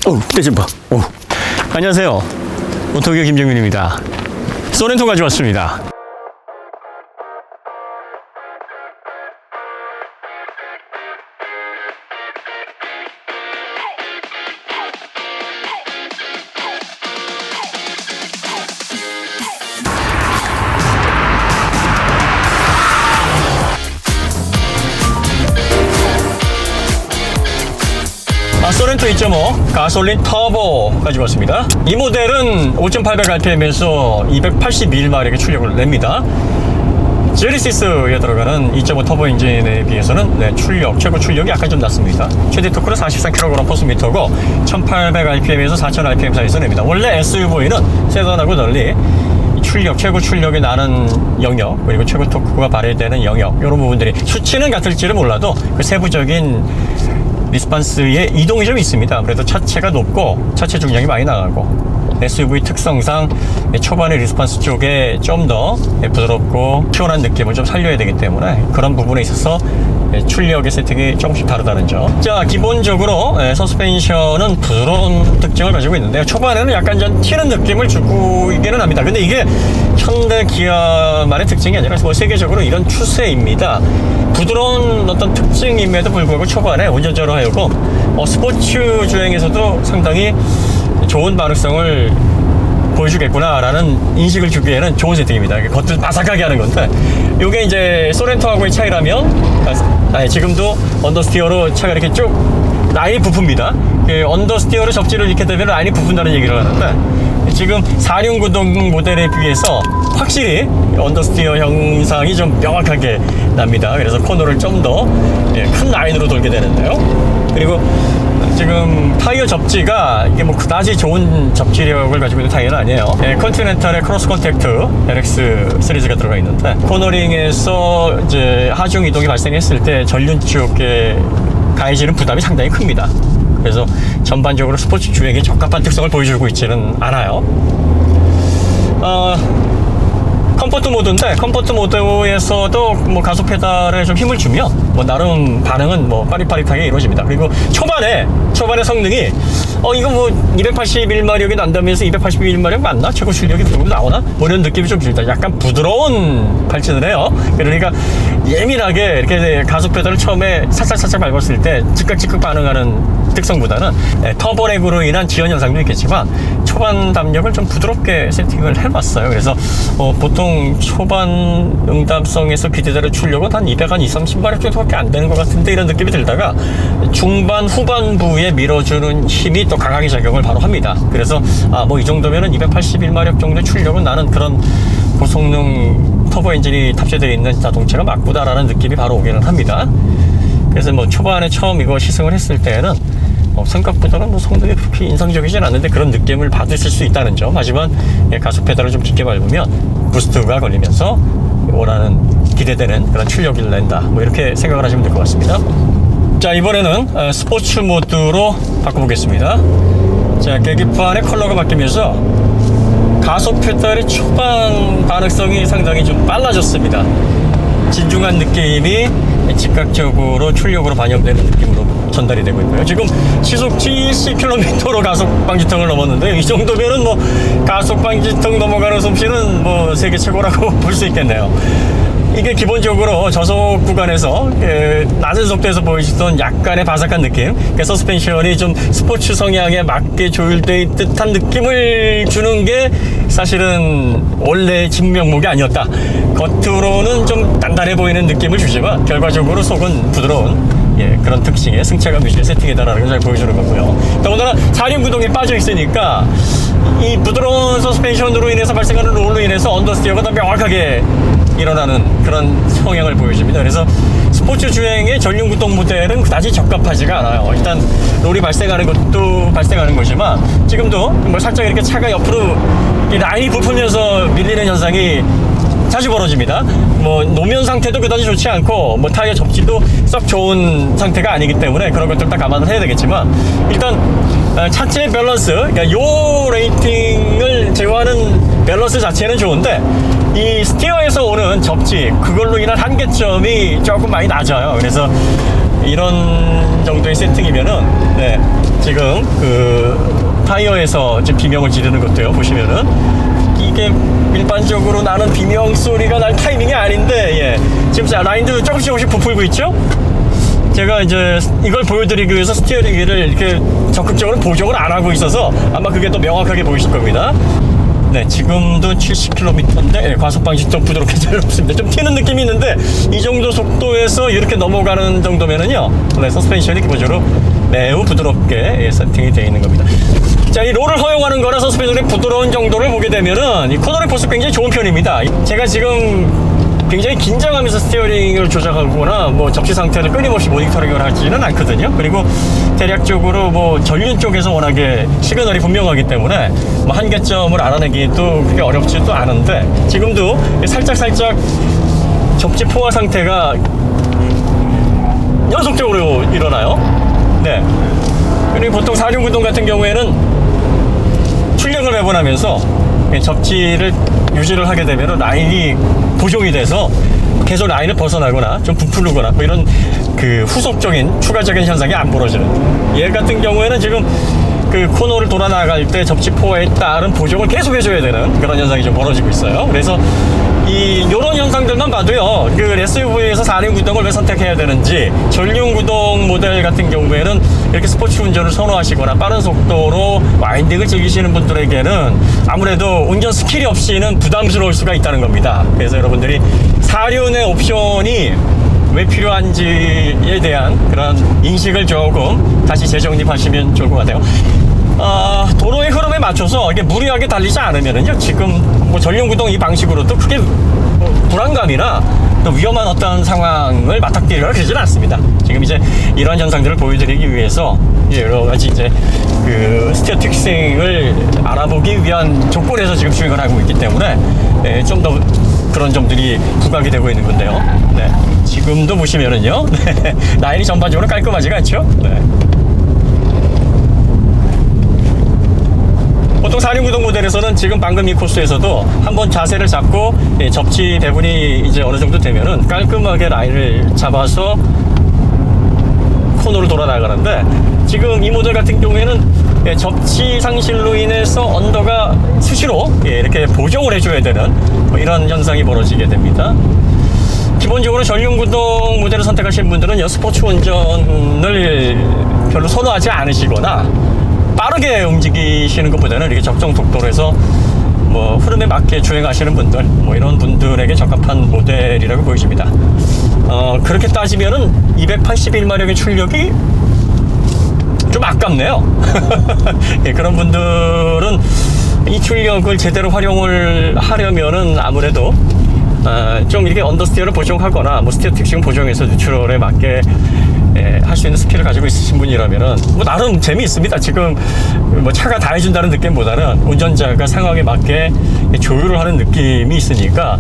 떼좀 봐. 안녕하세요. 오토기어 김정민입니다. 소렌토 가져왔습니다. 소렌토 2.5 가솔린 터보 가지고 왔습니다. 이 모델은 5,800rpm에서 281마력의 출력을 냅니다. 제네시스에 들어가는 2.5 터보 엔진에 비해서는 최고 출력이 약간 좀 낮습니다. 최대 토크는 43kg/ms/고 1,800rpm에서 4,000rpm 사이에서 냅니다. 원래 SUV는 세단하고 널리 최고 출력이 나는 영역, 그리고 최고 토크가 발휘되는 영역, 이런 부분들이 수치는 같을지는 몰라도 그 세부적인 리스판스의 이동이 좀 있습니다. 그래도 차체가 높고 차체 중량이 많이 나가고 SUV 특성상 초반의 리스판스 쪽에 좀 더 부드럽고 시원한 느낌을 좀 살려야 되기 때문에 그런 부분에 있어서 출력의 세팅이 조금씩 다르다는 점. 자, 기본적으로 서스펜션은 부드러운 특징을 가지고 있는데요. 초반에는 약간 좀 튀는 느낌을 주고 있기는 합니다. 근데 이게 현대 기아만의 특징이 아니라 뭐 세계적으로 이런 추세입니다. 부드러운 어떤 특징임에도 불구하고 초반에 운전자로 하여금 스포츠 주행에서도 상당히 좋은 반응성을 보여주겠구나라는 인식을 주기에는 좋은 세팅입니다. 겉을 바삭하게 하는 건데, 이게 이제 소렌토하고의 차이라면, 지금도 언더스티어로 차가 이렇게 쭉 라인이 부풉니다. 언더스티어로 접지를 이렇게 되면 라인이 부푼다는 얘기를 하는데, 지금 4륜구동 모델에 비해서 확실히 언더스티어 형상이 좀 명확하게 납니다. 그래서 코너를 좀 더 큰 라인으로 돌게 되는데요. 그리고 지금 타이어 접지가 이게 뭐 그다지 좋은 접지력을 가지고 있는 타이어는 아니에요. 컨티넨탈의 크로스 컨택트 LX 시리즈가 들어가 있는데, 코너링에서 이제 하중 이동이 발생했을 때 전륜 쪽에 가해지는 부담이 상당히 큽니다. 그래서 전반적으로 스포츠 주행에 적합한 특성을 보여주고 있지는 않아요. 컴포트 모드인데, 컴포트 모드에서도 뭐 가속 페달에 좀 힘을 주면 뭐 나름 반응은 뭐 빠릿빠릿하게 이루어집니다. 그리고 초반에 성능이 이거 뭐 281마력이 난다면서 281마력 맞나? 최고 출력이 그 정도 나오나? 뭐 이런 느낌이 좀 듭니다. 약간 부드러운 발진을 해요. 그러니까 예민하게 이렇게 가속 페달을 처음에 살짝 밟았을 때 즉각 반응하는 특성보다는 터보렉으로 인한 지연 현상도 있겠지만 초반 담력을 좀 부드럽게 세팅을 해봤어요. 그래서 보통 초반 응답성에서 기대되는 출력은 한 230마력 정도밖에 안 되는 것 같은데, 이런 느낌이 들다가 중반 후반부에 밀어주는 힘이 또 강하게 작용을 바로 합니다. 그래서 뭐 이 정도면은 281마력 정도의 출력은 나는 그런 고성능 터보 엔진이 탑재되어 있는 자동차가 맞구다라는 느낌이 바로 오기는 합니다. 그래서 뭐 초반에 처음 이거 시승을 했을 때는 생각보다는 뭐 성능이 그렇게 인상적이진 않는데 그런 느낌을 받으실 수 있다는 점. 하지만 가속 페달을 좀 깊게 밟으면 부스트가 걸리면서 원하는 기대되는 그런 출력을 낸다, 뭐 이렇게 생각을 하시면 될 것 같습니다. 자, 이번에는 스포츠 모드로 바꿔보겠습니다. 자, 계기판의 컬러가 바뀌면서 가속 페달의 초반 반응성이 상당히 좀 빨라졌습니다. 진중한 느낌이 즉각적으로 출력으로 반영되는 느낌으로 전달이 되고 있고요. 지금 시속 70km로 가속 방지턱을 넘었는데, 이 정도면은 뭐 가속 방지턱 넘어가는 솜씨는 뭐 세계 최고라고 볼 수 있겠네요. 이게 기본적으로 저속 구간에서 낮은 속도에서 보이시던 약간의 바삭한 느낌, 서스펜션이 좀 스포츠 성향에 맞게 조율된 듯한 느낌을 주는 게 사실은 원래 진명목이 아니었다. 겉으로는 좀 단단해 보이는 느낌을 주지만 결과적으로 속은 부드러운 그런 특징의 승차감 위주의 세팅이다라는 걸 잘 보여주는 거고요. 더군다나 4륜 구동에 빠져 있으니까 이 부드러운 서스펜션으로 인해서 발생하는 롤로 인해서 언더스티어가 더 명확하게 일어나는 그런 성향을 보여줍니다. 그래서 스포츠 주행의 전륜 구동 모델은 그다지 적합하지가 않아요. 일단 롤이 발생하는 것도 발생하는 거지만, 지금도 뭐 살짝 이렇게 차가 옆으로 라인이 부풀면서 밀리는 현상이 자주 벌어집니다. 뭐 노면 상태도 그다지 좋지 않고 뭐 타이어 접지도 썩 좋은 상태가 아니기 때문에 그런 것들 다 감안을 해야 되겠지만, 일단 차체 밸런스, 그러니까 요 레이팅을 제어하는 밸런스 자체는 좋은데, 이 스티어에서 오는 접지, 그걸로 인한 한계점이 조금 많이 낮아요. 그래서 이런 정도의 세팅이면은 지금 그 타이어에서 지금 비명을 지르는 것도요. 보시면은 이게 일반적으로 나는 비명 소리가 날 타이밍이 아닌데, 예. 지금 라인도 조금씩 부풀고 있죠? 제가 이제 이걸 보여드리기 위해서 스티어링 휠을 이렇게 적극적으로 보정을 안 하고 있어서 아마 그게 더 명확하게 보이실 겁니다. 네, 지금도 70km인데 과속 방식 좀 부드럽게 잘 없습니다. 좀 튀는 느낌이 있는데 이 정도 속도에서 이렇게 넘어가는 정도면은요, 네, 서스펜션이 기본적으로 매우 부드럽게 세팅이 되어 있는 겁니다. 자, 이 롤을 허용하는 거라 서스펜션의 부드러운 정도를 보게 되면은 이 코너링 포스 굉장히 좋은 편입니다. 제가 지금 굉장히 긴장하면서 스티어링을 조작하거나 뭐 접시 상태를 끊임없이 모니터링을 하지는 않거든요. 그리고 대략적으로 뭐 전륜 쪽에서 워낙에 시그널이 분명하기 때문에 뭐 한계점을 알아내기도 그렇게 어렵지도 않은데, 지금도 살짝 접지 포화 상태가 연속적으로 일어나요. 네. 그리고 보통 4륜 구동 같은 경우에는 출력을 배분하면서 접지를 유지를 하게 되면 라인이 보정이 돼서 계속 라인을 벗어나거나 좀 부풀거나 뭐 이런 그 후속적인 추가적인 현상이 안 벌어지는, 얘 같은 경우에는 지금 그 코너를 돌아 나갈 때 접지 포화에 따른 보정을 계속 해줘야 되는 그런 현상이 좀 벌어지고 있어요. 그래서 요런 현상들만 봐도요, 그 SUV에서 4륜 구동을 왜 선택해야 되는지, 전륜 구동 모델 같은 경우에는 이렇게 스포츠 운전을 선호하시거나 빠른 속도로 와인딩을 즐기시는 분들에게는 아무래도 운전 스킬이 없이는 부담스러울 수가 있다는 겁니다. 그래서 여러분들이 4륜의 옵션이 왜 필요한지에 대한 그런 인식을 조금 다시 재정립하시면 좋을 것 같아요. 도로의 흐름에 맞춰서 이게 무리하게 달리지 않으면은요, 지금 뭐 전륜 구동 이 방식으로도 크게 뭐 불안감이나 또 위험한 어떤 상황을 맞닥뜨리려 그러지는 않습니다. 지금 이제 이런 현상들을 보여드리기 위해서 여러 가지 이제 그 스티어 틱싱을 알아보기 위한 조건에서 지금 주행을 하고 있기 때문에 좀 더 그런 점들이 부각이 되고 있는 건데요. 네. 지금도 보시면은요, 네. 라인이 전반적으로 깔끔하지가 않죠? 네. 보통 4륜 구동 모델에서는 지금 방금 이 코스에서도 한번 자세를 잡고 접지 배분이 이제 어느 정도 되면은 깔끔하게 라인을 잡아서 코너를 돌아 나가는데, 지금 이 모델 같은 경우에는 접지 상실로 인해서 언더가 수시로 이렇게 보정을 해줘야 되는 뭐 이런 현상이 벌어지게 됩니다. 기본적으로 전륜 구동 모델을 선택하신 분들은 스포츠 운전을 별로 선호하지 않으시거나 빠르게 움직이시는 것보다는 이렇게 적정 속도로 해서 뭐 흐름에 맞게 주행하시는 분들, 뭐 이런 분들에게 적합한 모델이라고 보여집니다. 그렇게 따지면은 281마력의 출력이 좀 아깝네요. 예, 그런 분들은 이 출력을 제대로 활용을 하려면은 아무래도 좀 이렇게 언더스티어를 보정하거나 뭐 스티어 틱싱 보정해서 뉴트럴에 맞게 할 수 있는 스킬을 가지고 있으신 분이라면은 뭐 나름 재미있습니다. 지금 뭐 차가 다 해준다는 느낌보다는 운전자가 상황에 맞게 조율을 하는 느낌이 있으니까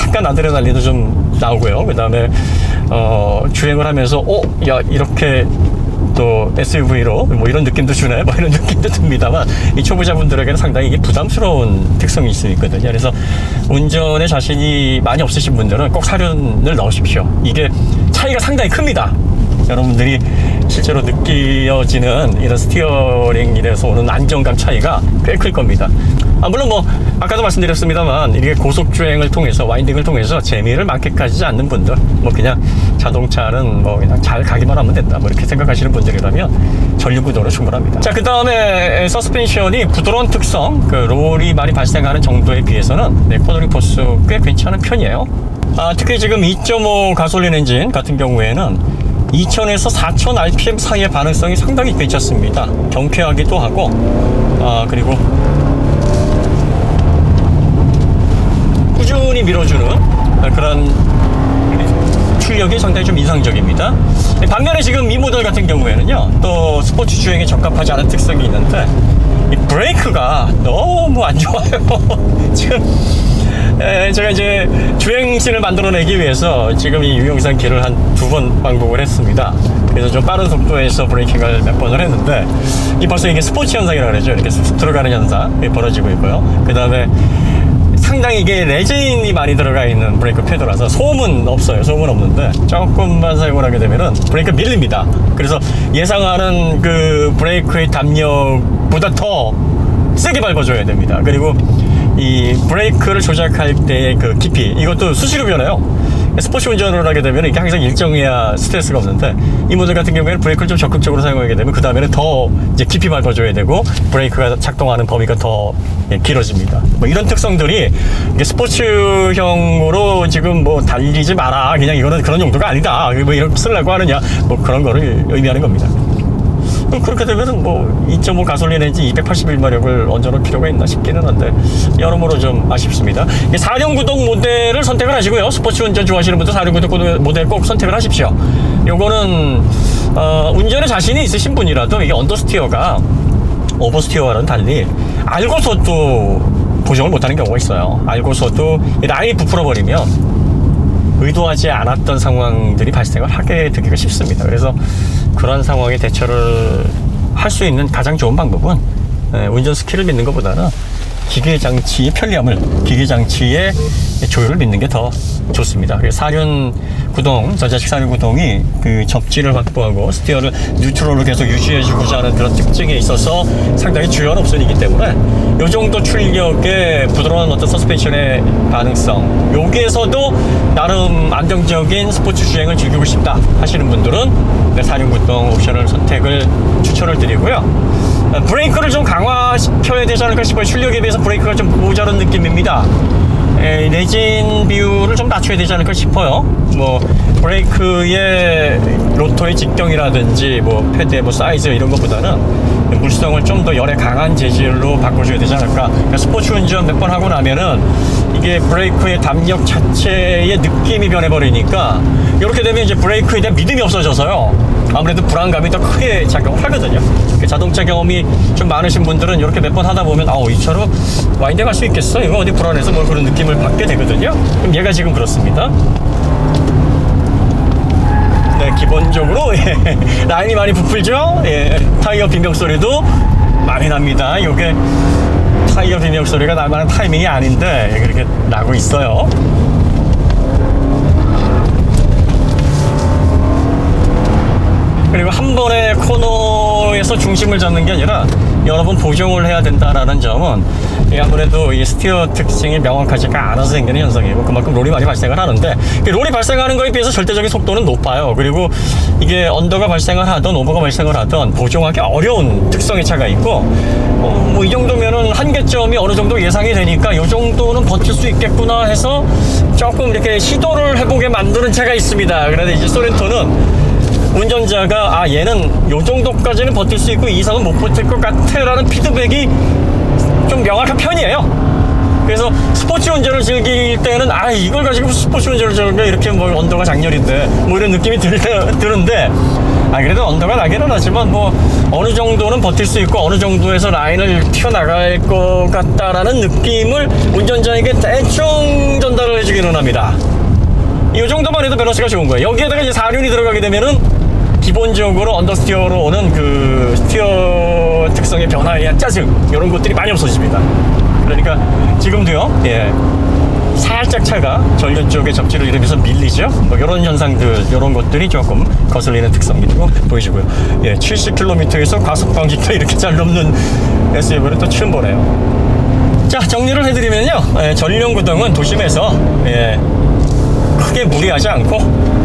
약간 아드레날린도 좀 나오고요. 그 다음에 주행을 하면서 야 이렇게 또 SUV로 뭐 이런 느낌도 주네, 뭐 이런 느낌도 듭니다만, 이 초보자분들에게는 상당히 이게 부담스러운 특성이 있거든요. 그래서 운전에 자신이 많이 없으신 분들은 꼭 4륜을 넣으십시오. 이게 차이가 상당히 큽니다. 여러분들이 실제로 느껴지는 이런 스티어링에서 오는 안정감 차이가 꽤 클 겁니다. 물론 뭐 아까도 말씀드렸습니다만, 이렇게 고속주행을 통해서 와인딩을 통해서 재미를 만끽하지 않는 분들, 뭐 그냥 자동차는 뭐 그냥 잘 가기만 하면 된다, 뭐 이렇게 생각하시는 분들이라면 전륜 구동으로 충분합니다. 자, 그 다음에 서스펜션이 부드러운 특성, 그 롤이 많이 발생하는 정도에 비해서는 코너링 포스 꽤 괜찮은 편이에요. 특히 지금 2.5 가솔린 엔진 같은 경우에는 2000에서 4000 rpm 사이의 반응성이 상당히 괜찮습니다. 경쾌하기도 하고, 그리고 꾸준히 밀어주는 그런 출력이 상당히 좀 인상적입니다. 반면에 지금 이 모델 같은 경우에는요, 또 스포츠 주행에 적합하지 않은 특성이 있는데, 이 브레이크가 너무 안 좋아요. 지금 제가 이제 주행신을 만들어내기 위해서 지금 이 유영상 길을 한 2번 방법을 했습니다. 그래서 좀 빠른 속도에서 브레이킹을 몇 번을 했는데, 벌써 이게 스포츠 현상이라고 그러죠. 이렇게 쑥 들어가는 현상이 벌어지고 있고요. 그 다음에 상당히 이게 레진이 많이 들어가 있는 브레이크 패드라서 소음은 없어요. 소음은 없는데 조금만 사용을 하게 되면은 브레이크 밀립니다. 그래서 예상하는 그 브레이크의 담력보다 더 세게 밟아줘야 됩니다. 그리고 이 브레이크를 조작할 때의 그 깊이, 이것도 수시로 변해요. 스포츠 운전을 하게 되면 이게 항상 일정해야 스트레스가 없는데, 이 모델 같은 경우에는 브레이크를 좀 적극적으로 사용하게 되면 그 다음에는 더 이제 깊이 밟아줘야 되고 브레이크가 작동하는 범위가 더 길어집니다. 뭐 이런 특성들이 이게 스포츠형으로 지금 뭐 달리지 마라, 그냥 이거는 그런 용도가 아니다, 뭐 이렇게 쓰려고 하느냐, 뭐 그런 거를 의미하는 겁니다. 그렇게 되면은 뭐 2.5 가솔린 엔진 281마력을 얹어놓을 필요가 있나 싶기는 한데 여러모로 좀 아쉽습니다. 4륜구동 모델을 선택을 하시고요. 스포츠 운전 좋아하시는 분들 4륜구동 모델 꼭 선택을 하십시오. 요거는 운전에 자신이 있으신 분이라도 이게 언더스티어가 오버스티어와는 달리 알고서도 보정을 못하는 경우가 있어요. 알고서도 라인이 부풀어 버리면 의도하지 않았던 상황들이 발생을 하게 되기가 쉽습니다. 그래서 그런 상황에 대처를 할 수 있는 가장 좋은 방법은 운전 스킬을 믿는 것보다는 기계장치의 편리함을, 기계장치의 조율을 믿는 게 더 좋습니다. 그래서 4륜 구동, 전자식 4륜 구동이 그 접지를 확보하고 스티어를 뉴트럴로 계속 유지해주고자 하는 그런 특징에 있어서 상당히 중요한 옵션이기 때문에 이 정도 출력의 부드러운 어떤 서스펜션의 가능성, 여기에서도 나름 안정적인 스포츠 주행을 즐기고 싶다 하시는 분들은 4륜 구동 옵션을 선택을 추천을 드리고요. 브레이크를 좀 강화시켜야 되지 않을까 싶어요. 출력에 비해서 브레이크가 좀 모자란 느낌입니다. 레진 비율을 좀 낮춰야 되지 않을까 싶어요. 뭐 브레이크의 로터의 직경이라든지 뭐 패드의 뭐 사이즈 이런 것보다는 물성을 좀 더 열에 강한 재질로 바꿔줘야 되지 않을까. 그러니까 스포츠 운전 몇 번 하고 나면은 이게 브레이크의 담력 자체의 느낌이 변해버리니까 이렇게 되면 이제 브레이크에 대한 믿음이 없어져서요. 아무래도 불안감이 더 크게 작용을 하거든요. 자동차 경험이 좀 많으신 분들은 이렇게 몇 번 하다 보면 이 차로 와인대 갈 수 있겠어? 이거 어디 불안해서 뭐 그런 느낌을 받게 되거든요. 그럼 얘가 지금 그렇습니다. 네, 기본적으로 라인이 많이 부풀죠. 타이어 비명 소리도 많이 납니다. 이게 타이어 비명 소리가 날 만한 타이밍이 아닌데 그렇게 나고 있어요. 그리고 한 번에 코너에서 중심을 잡는 게 아니라 여러 번 보정을 해야 된다라는 점은 아무래도 이 스티어 특징이 명확하지가 않아서 생기는 현상이고 그만큼 롤이 많이 발생을 하는데 롤이 발생하는 거에 비해서 절대적인 속도는 높아요. 그리고 이게 언더가 발생을 하든 오버가 발생을 하든 보정하기 어려운 특성의 차가 있고 뭐 이 정도면은 한계점이 어느 정도 예상이 되니까 이 정도는 버틸 수 있겠구나 해서 조금 이렇게 시도를 해보게 만드는 차가 있습니다. 그런데 이제 소렌토는 운전자가 얘는 요 정도까지는 버틸 수 있고 이 이상은 못 버틸 것 같아 라는 피드백이 좀 명확한 편이에요. 그래서 스포츠 운전을 즐길 때는 이걸 가지고 스포츠 운전을 즐겨 이렇게 뭐 언더가 장렬인데 뭐 이런 느낌이 드는데 그래도 언더가 나기는 하지만 뭐 어느 정도는 버틸 수 있고 어느 정도에서 라인을 튀어나갈 것 같다라는 느낌을 운전자에게 대충 전달을 해주기는 합니다. 이 정도만 해도 밸런스가 좋은 거예요. 여기에다가 이제 4륜이 들어가게 되면은 기본적으로 언더스티어로 오는 그 스티어 특성의 변화에 대한 짜증 이런 것들이 많이 없어집니다. 그러니까 지금도요, 살짝 차가 전륜 쪽에 접지를 이루면서 밀리죠. 뭐 이런 현상들, 이런 것들이 조금 거슬리는 특성이고 보이시고요. 70km에서 과속 방지턱 이렇게 잘 넘는 SUV를 또 처음 보네요. 자, 정리를 해드리면요, 전륜 구동은 도심에서 크게 무리하지 않고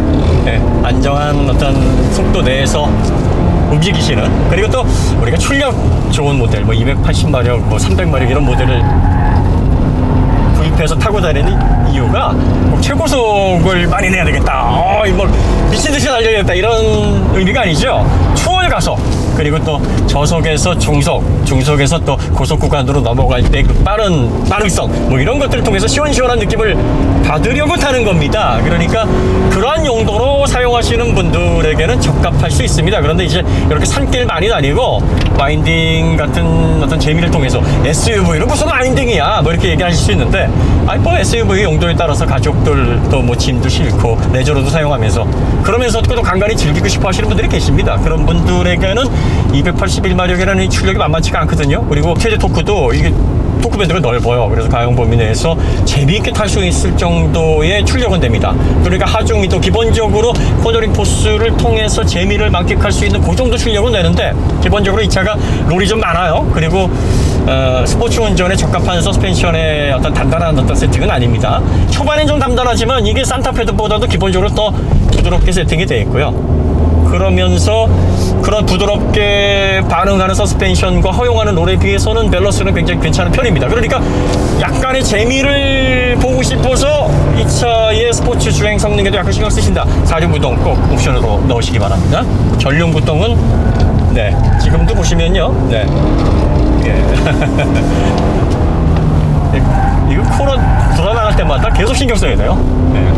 안정한 어떤 속도 내에서 움직이시는, 그리고 또 우리가 출력 좋은 모델 뭐 280마력 뭐 300마력 이런 모델을 구입해서 타고 다니는 이유가 뭐 최고속을 많이 내야 되겠다, 뭐 미친듯이 달려야겠다 이런 의미가 아니죠. 추월 가속, 그리고 또 저속에서 중속에서 또 고속 구간으로 넘어갈 때 그 빠른 반응성 뭐 이런 것들을 통해서 시원시원한 느낌을 받으려고 타는 겁니다. 그러니까 그러한 용도로 사용하시는 분들에게는 적합할 수 있습니다. 그런데 이제 이렇게 산길 많이 다니고 와인딩 같은 어떤 재미를 통해서 SUV는 무슨 와인딩이야 뭐 이렇게 얘기하실 수 있는데 뭐 SUV 용도에 따라서 가족들도 뭐 짐도 싣고 레저로도 사용하면서 그러면서 또 간간히 즐기고 싶어 하시는 분들이 계십니다. 그런 분들에게는 281마력이라는 출력이 만만치가 않거든요. 그리고 최대 토크도 이게 토크밴드가 넓어요. 그래서 가용 범위 내에서 재미있게 탈 수 있을 정도의 출력은 됩니다. 그러니까 하중이도 기본적으로 코너링 포스를 통해서 재미를 만끽할 수 있는 그 정도 출력은 되는데, 기본적으로 이 차가 롤이 좀 많아요. 그리고 스포츠 운전에 적합한 서스펜션의 어떤 단단한 어떤 세팅은 아닙니다. 초반엔 좀 단단하지만 이게 산타페드보다도 기본적으로 더 부드럽게 세팅이 되어 있고요. 그러면서 그런 부드럽게 반응하는 서스펜션과 허용하는 롤에 비해서는 밸런스는 굉장히 괜찮은 편입니다. 그러니까 약간의 재미를 보고 싶어서 이 차의 스포츠 주행 성능에도 약간 신경 쓰신다. 4륜 구동 꼭 옵션으로 넣으시기 바랍니다. 전륜 구동은 네, 지금도 보시면요, 네, 예. 이거 코너 돌아나갈 때마다 계속 신경 써야 돼요. 네.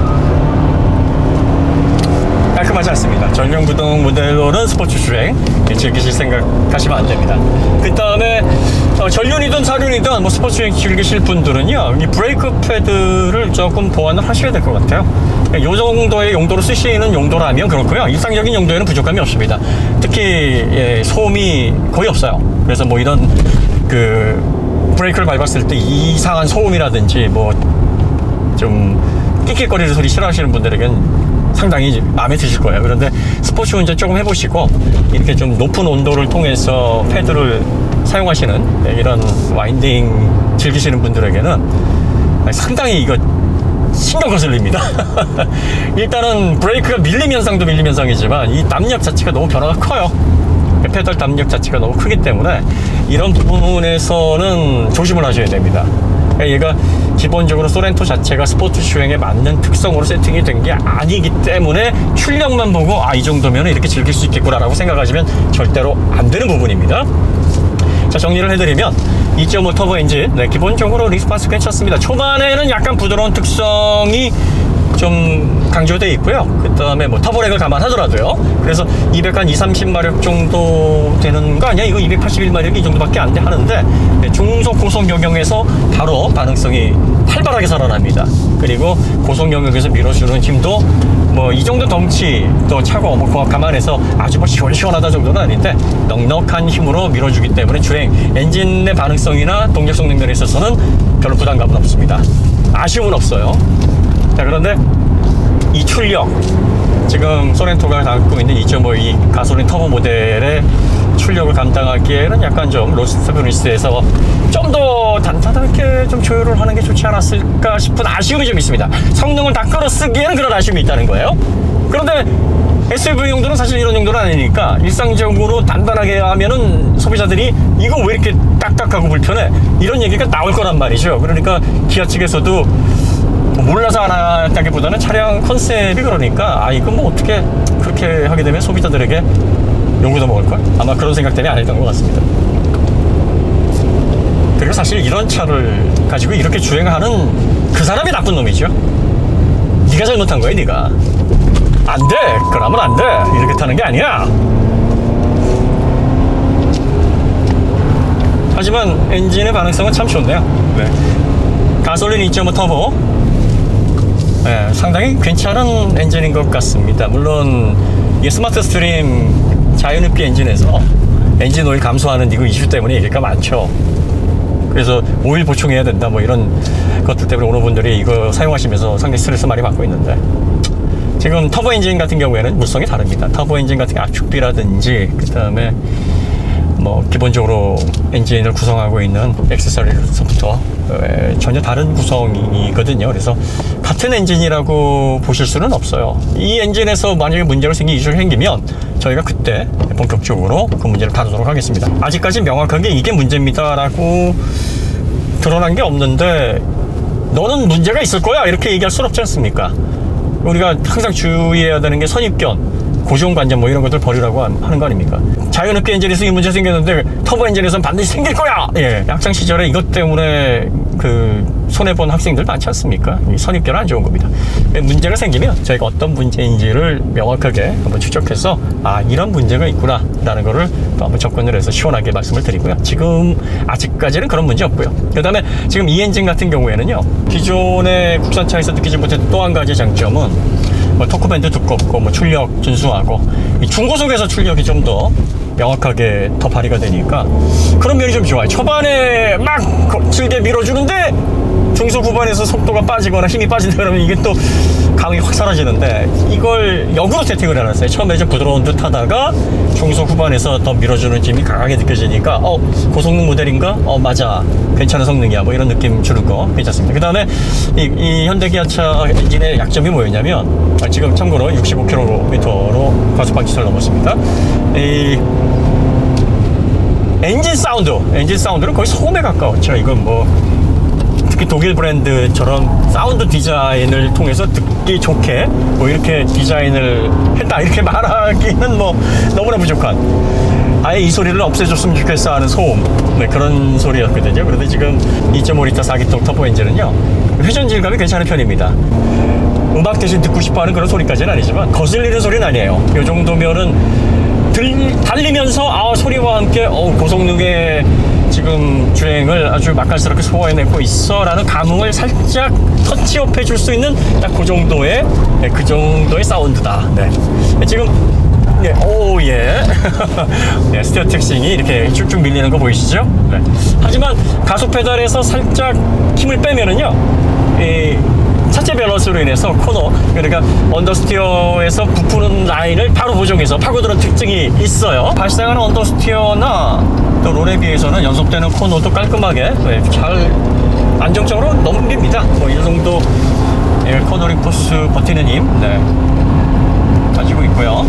깔끔하지 않습니다. 전륜 구동 모델로는 스포츠 주행 즐기실 생각하시면 안 됩니다. 그 다음에 전륜이든 4륜이든 뭐 스포츠 주행 즐기실 분들은요, 이 브레이크 패드를 조금 보완을 하셔야 될 것 같아요. 이 정도의 용도로 쓰시는 용도라면 그렇고요. 일상적인 용도에는 부족함이 없습니다. 특히 소음이 거의 없어요. 그래서 뭐 이런 그 브레이크를 밟았을 때 이상한 소음이라든지 뭐 좀 끽끽거리는 소리 싫어하시는 분들에겐 상당히 마음에 드실 거예요. 그런데 스포츠 운전 조금 해보시고 이렇게 좀 높은 온도를 통해서 패드를 사용하시는 이런 와인딩 즐기시는 분들에게는 상당히 이거 신경 거슬립니다. 일단은 브레이크가 밀림 현상도 밀림 현상이지만 이 담력 자체가 너무 변화가 커요. 페달 담력 자체가 너무 크기 때문에 이런 부분에서는 조심을 하셔야 됩니다. 얘가 기본적으로 소렌토 자체가 스포츠 주행에 맞는 특성으로 세팅이 된 게 아니기 때문에 출력만 보고 이 정도면 이렇게 즐길 수 있겠구나 라고 생각하시면 절대로 안 되는 부분입니다. 자, 정리를 해드리면 2.5 터보 엔진, 네, 기본적으로 리스폰스 괜찮습니다. 초반에는 약간 부드러운 특성이 좀 강조되어 있고요. 그 다음에 뭐 터보렉을 감안하더라도요. 그래서 230마력 정도 되는 거 아니야? 이거 281마력이 이 정도밖에 안 돼 하는데, 중속 고속 영역에서 바로 반응성이 활발하게 살아납니다. 그리고 고속 영역에서 밀어주는 힘도 뭐 이 정도 덩치 또 차고 뭐 감안해서 아주 뭐 시원시원하다 정도는 아닌데 넉넉한 힘으로 밀어주기 때문에 주행 엔진의 반응성이나 동력 성능 면에 있어서는 별로 부담감은 없습니다. 아쉬움은 없어요. 자, 그런데 이 출력, 지금 소렌토가 갖고 있는 2.5이 가솔린 터보 모델의 출력을 감당하기에는 약간 좀 로스트브리스에서 좀 더 단단하게 좀 조율을 하는 게 좋지 않았을까 싶은 아쉬움이 좀 있습니다. 성능을 다 끌어쓰기에는 그런 아쉬움이 있다는 거예요. 그런데 SUV 용도는 사실 이런 용도는 아니니까 일상적으로 단단하게 하면은 소비자들이 이거 왜 이렇게 딱딱하고 불편해? 이런 얘기가 나올 거란 말이죠. 그러니까 기아 측에서도 몰라서 안 했다기보다는 차량 컨셉이 그러니까 이거 뭐 어떻게 그렇게 하게 되면 소비자들에게 욕을 먹을걸? 아마 그런 생각 때문에 안 했던 것 같습니다. 그리고 사실 이런 차를 가지고 이렇게 주행하는 그 사람이 나쁜 놈이죠. 네가 잘못한 거야, 네가. 안 돼! 그러면 안 돼! 이렇게 타는 게 아니야! 하지만 엔진의 반응성은 참 좋네요. 네. 가솔린 2.5 터보, 네, 상당히 괜찮은 엔진인 것 같습니다. 물론 이게 스마트 스트림 자연흡기 엔진에서 엔진 오일 감소하는 이거 이슈 때문에 얘기가 많죠. 그래서 오일 보충해야 된다 뭐 이런 것들 때문에 오는 분들이 이거 사용하시면서 상당히 스트레스 많이 받고 있는데, 지금 터보 엔진 같은 경우에는 물성이 다릅니다. 터보 엔진 같은 압축비라든지 그 다음에 뭐 기본적으로 엔진을 구성하고 있는 액세서리로부터 전혀 다른 구성이거든요. 그래서 같은 엔진이라고 보실 수는 없어요. 이 엔진에서 만약에 문제가 생기면 저희가 그때 본격적으로 그 문제를 다루도록 하겠습니다. 아직까지 명확하게 이게 문제입니다 라고 드러난 게 없는데 너는 문제가 있을 거야 이렇게 얘기할 수는 없지 않습니까? 우리가 항상 주의해야 되는 게 선입견, 고정관념 뭐 이런 것들 버리라고 하는 거 아닙니까? 자연흡기 엔진에서 이 문제 생겼는데 터보 엔진에서는 반드시 생길 거야! 예, 학창 시절에 이것 때문에 손해본 학생들 많지 않습니까? 이 선입견은 안 좋은 겁니다. 문제가 생기면 저희가 어떤 문제인지를 명확하게 한번 추적해서 이런 문제가 있구나 라는 거를 또 한번 접근을 해서 시원하게 말씀을 드리고요. 지금 아직까지는 그런 문제 없고요. 그 다음에 지금 이 엔진 같은 경우에는요, 기존의 국산차에서 느끼지 못했던 또 한 가지 장점은 뭐 토크밴드 두껍고 뭐 출력 준수하고 이 중고속에서 출력이 좀 더 명확하게 더 발휘가 되니까 그런 면이 좀 좋아요. 초반에 막 거칠게 밀어주는데 중속 후반에서 속도가 빠지거나 힘이 빠진다 그러면 이게 또 감이 확 사라지는데 이걸 역으로 세팅을 해놨어요. 처음에 좀 부드러운 듯 하다가 중속 후반에서 더 밀어주는 힘이 강하게 느껴지니까 고성능 모델인가? 맞아, 괜찮은 성능이야, 뭐 이런 느낌 주는 거 괜찮습니다. 그 다음에 이 현대기아차 엔진의 약점이 뭐였냐면 지금 참고로 65km로 과속방지턱을 넘었습니다. 이 엔진 사운드는 거의 소음에 가까웠죠. 이건 뭐 특히 독일 브랜드처럼 사운드 디자인을 통해서 듣기 좋게 뭐 이렇게 디자인을 했다 이렇게 말하기는 뭐 너무나 부족한, 아예 이 소리를 없애줬으면 좋겠어 하는 소음, 그런 소리였거든요. 그런데 지금 2.5L 4기통 터보 엔진은요 회전 질감이 괜찮은 편입니다. 음악 대신 듣고 싶어하는 그런 소리까지는 아니지만 거슬리는 소리는 아니에요. 이 정도면은 달리면서 소리와 함께 고성능의 지금 주행을 아주 맛깔스럽게 소화해내고 있어 라는 감흥을 살짝 터치업 해줄 수 있는 딱 그 정도의 사운드다. 지금 오예 스티어 특징이 이렇게 쭉쭉 밀리는 거 보이시죠? 하지만 가속 페달에서 살짝 힘을 빼면은요 차체 밸런스로 인해서 코너, 그러니까 언더스티어에서 부푸는 라인을 바로 보정해서 파고드는 특징이 있어요. 발생하는 언더스티어나 또 롤에 비해서는 연속되는 코너도 깔끔하게 잘 안정적으로 넘깁니다. 뭐 이 정도 코너링 포스 버티는 힘 가지고 있고요.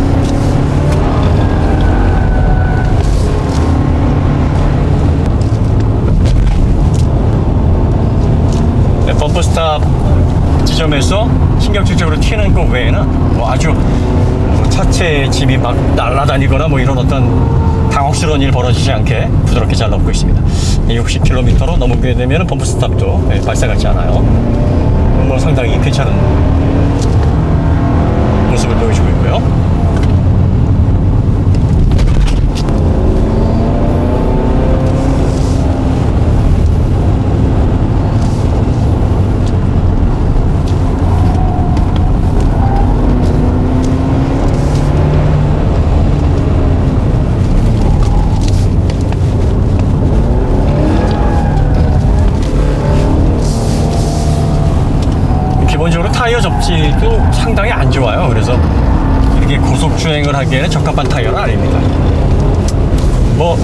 범퍼 스탑 지점에서 신경질적으로 튀는 것 외에는 뭐 아주 차체 짐이 막 날아다니거나 뭐 이런 어떤 당혹스러운 일 벌어지지 않게 부드럽게 잘 넘고 있습니다. 60km로 넘게 되면 범퍼 스탑도 발생하지 않아요. 뭐 상당히 괜찮은 모습을 보여주고 있고요. 기본적으로 타이어 접지도 상당히 안 좋아요. 그래서 이렇게 고속 주행을 하기에는 적합한 타이어는 아닙니다. 뭐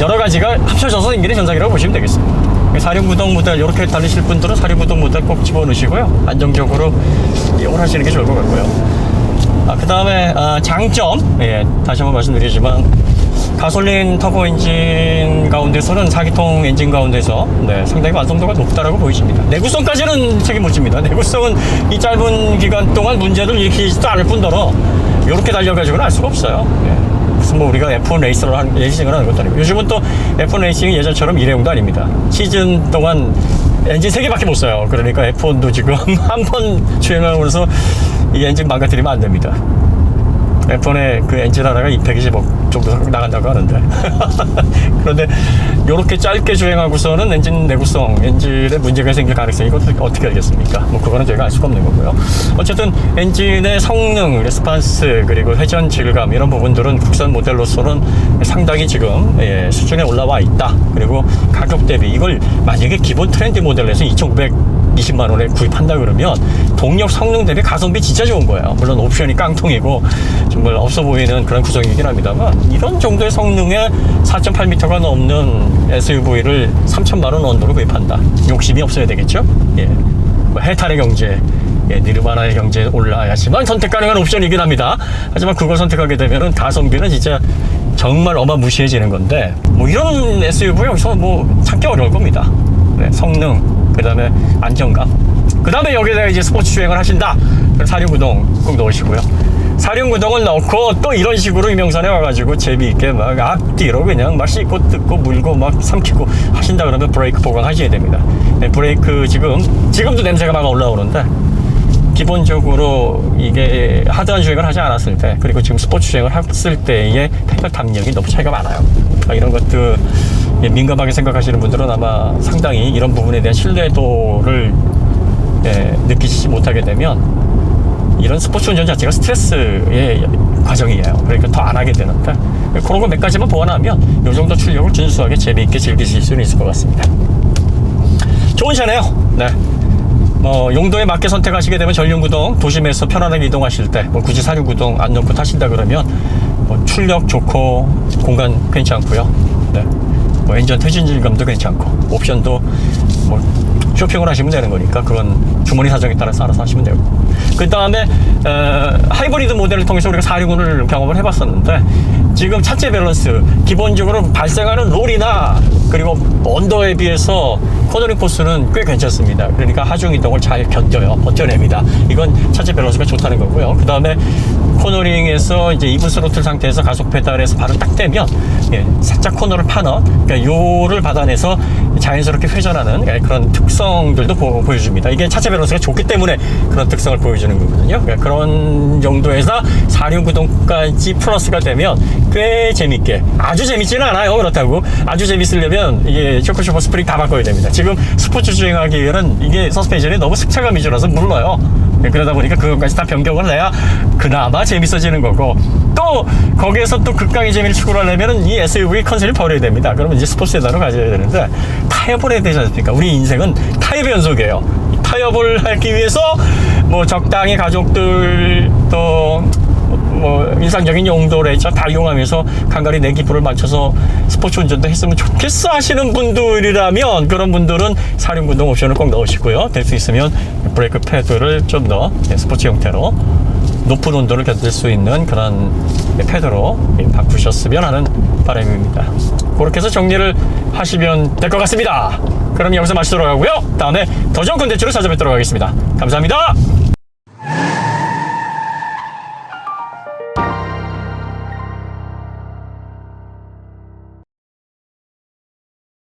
여러 가지가 합쳐져서 생기는 현상이라고 보시면 되겠습니다. 4륜구동 모델 이렇게 달리실 분들은 4륜구동 모델 꼭 집어넣으시고요, 안정적으로 이용을 하시는 게 좋을 것 같고요. 그 다음에 장점, 다시 한번 말씀드리지만 가솔린 터보 엔진 가운데서는 4기통 엔진 가운데서 상당히 완성도가 높다라고 보여집니다. 내구성까지는 책임 못 집니다. 내구성은 이 짧은 기간 동안 문제를 일으키지도 않을 뿐더러 이렇게 달려가지고는 알 수가 없어요. 무슨 뭐 우리가 F1 레이싱을 하는 것도 아니고, 요즘은 또 F1 레이싱이 예전처럼 일회용도 아닙니다. 시즌 동안 엔진 3개밖에 못 써요. 그러니까 F1도 지금 한 번 주행하면서 이 엔진 망가뜨리면 안 됩니다. F1의 그 엔진 하나가 220억 정도 나간다고 하는데 그런데 이렇게 짧게 주행하고서는 엔진 내구성, 엔진에 문제가 생길 가능성이 어떻게 알겠습니까? 뭐 그거는 저희가 알 수가 없는 거고요. 어쨌든 엔진의 성능, 레스판스, 그리고 회전 질감 이런 부분들은 국산 모델로서는 상당히 지금 수준에 올라와 있다. 그리고 가격 대비 이걸 만약에 기본 트렌드 모델에서 2,920만 원에 구입한다 그러면 동력 성능 대비 가성비 진짜 좋은 거예요. 물론 옵션이 깡통이고 정말 없어 보이는 그런 구성이긴 합니다만, 이런 정도의 성능에 4.8m가 넘는 SUV를 3천만 원 언더로 구입한다. 욕심이 없어야 되겠죠? 뭐 해탈의 경제, 니르바나의 경제에 올라야지만 선택 가능한 옵션이긴 합니다. 하지만 그걸 선택하게 되면은 가성비는 진짜 정말 어마무시해지는 건데, 뭐 이런 SUV 여기서 뭐 찾기 어려울 겁니다. 성능, 그 다음에 안정감, 그 다음에 여기다가 이제 스포츠 주행을 하신다. 4륜구동 꼭 넣으시고요. 4륜구동을 넣고 또 이런 식으로 이명산에 와가지고 재미있게 막 앞뒤로 그냥 막 씻고 뜯고 물고 막 삼키고 하신다 그러면 브레이크 보강하셔야 됩니다. 브레이크 지금도 냄새가 막 올라오는데, 기본적으로 이게 하드한 주행을 하지 않았을 때, 그리고 지금 스포츠 주행을 했을 때의 페달 담력이 너무 차이가 많아요. 이런 것들 민감하게 생각하시는 분들은 아마 상당히 이런 부분에 대한 신뢰도를 느끼지 못하게 되면 이런 스포츠 운전 자체가 스트레스의 과정이에요. 그러니까 더 안 하게 되는데 그런 거 몇 가지만 보완하면 이 정도 출력을 준수하게 재미있게 즐기실 수는 있을 것 같습니다. 좋은 차네요. 네. 뭐 용도에 맞게 선택하시게 되면 전륜구동 도심에서 편안하게 이동하실 때 뭐 굳이 사륜구동 안 넣고 타신다 그러면 뭐 출력 좋고 공간 괜찮고요. 네. 뭐 엔진 퇴진 질감도 괜찮고 옵션도 뭐 쇼핑을 하시면 되는 거니까 그건 주머니 사정에 따라서 알아서 하시면 되고, 그 다음에 하이브리드 모델을 통해서 우리가 460을 경험을 해봤었는데 지금 차체 밸런스 기본적으로 발생하는 롤이나 그리고 언더에 비해서 코너링 포스는 꽤 괜찮습니다. 그러니까 하중 이동을 잘 견뎌요. 버텨냅니다. 이건 차체 밸런스가 좋다는 거고요. 그 다음에 코너링에서 이제 이분 스로틀 상태에서 가속 페달에서 바로 딱 떼면 예, 살짝 코너를 파는, 그러니까 요를 받아내서 자연스럽게 회전하는 그런 특성들도 보여줍니다. 이게 차체 밸런스가 좋기 때문에 그런 특성을 보여주는 거거든요. 그러니까 그런 정도에서 4륜구동까지 플러스가 되면 꽤 재밌게, 아주 재밌지는 않아요. 그렇다고 아주 재밌으려면 이게 쇼크쇼퍼 스프링 다 바꿔야 됩니다. 지금 스포츠 주행하기 위해는 이게 서스펜션이 너무 승차감 위주라서 물러요. 그러다 보니까 그것까지 다 변경을 해야 그나마 재밌어지는 거고, 또 거기에서 또 극강의 재미를 추구하려면 이 SUV 컨셉을 버려야 됩니다. 그러면 이제 스포츠 세단으로 가져야 되는데 타협을 해야 되지 않습니까? 우리 인생은 타협의 연속이에요. 타협을 하기 위해서 뭐 적당히 가족들 또 뭐 일상적인 용도를 다 이용하면서 간간히 내 기분을 맞춰서 스포츠 운전도 했으면 좋겠어 하시는 분들이라면 그런 분들은 사륜구동 옵션을 꼭 넣으시고요. 될 수 있으면 브레이크 패드를 좀 더 스포츠 형태로 높은 온도를 견딜 수 있는 그런 패드로 바꾸셨으면 하는 바람입니다. 그렇게 해서 정리를 하시면 될 것 같습니다. 그럼 여기서 마치도록 하고요. 다음에 더 좋은 콘텐츠로 찾아뵙도록 하겠습니다. 감사합니다.